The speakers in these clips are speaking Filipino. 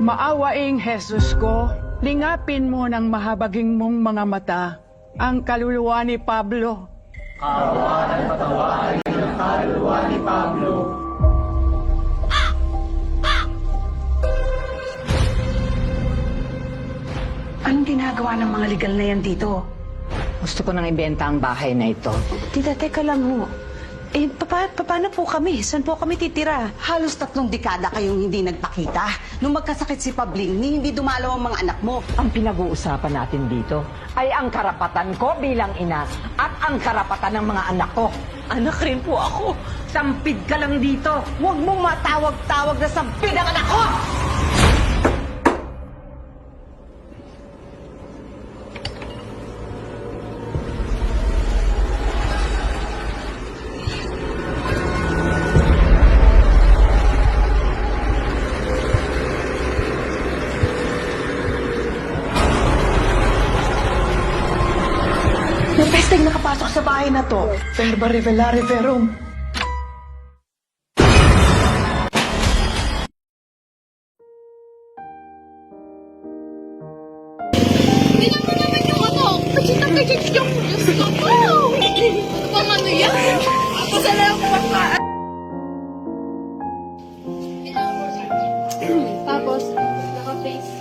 Maawaing Jesus ko, lingapin mo ng mahabaging mong mga mata ang kaluluwa ni Pablo. Kaawaan at patawarin ang kaluluwa ni Pablo. Anong ginagawa ng mga legal na yan dito? Gusto ko nang ibenta ang bahay na ito. Tita, teka lang ho. Paano po kami? Saan po kami titira? Halos 3 dekada kayong hindi nagpakita. Nung magkasakit si Pabling, hindi dumalaw ang mga anak mo. Ang pinag-uusapan natin dito ay ang karapatan ko bilang ina at ang karapatan ng mga anak ko. Anak rin po ako. Sampid ka lang dito. Huwag mong matawag-tawag na sampid ang anak ko! May pesteng nakapasok sa bahay na to. Verba revelare verum. Tingnan mo naman yung ano, kachita-kachit yung gusto ko. Ano bang ano yan? Ako sa lang baka. Tapos, naka-face.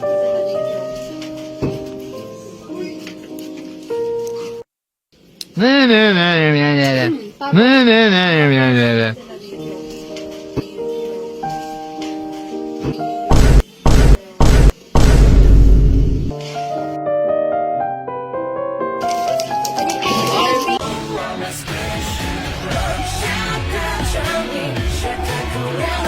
Shout out, shout me, shout out,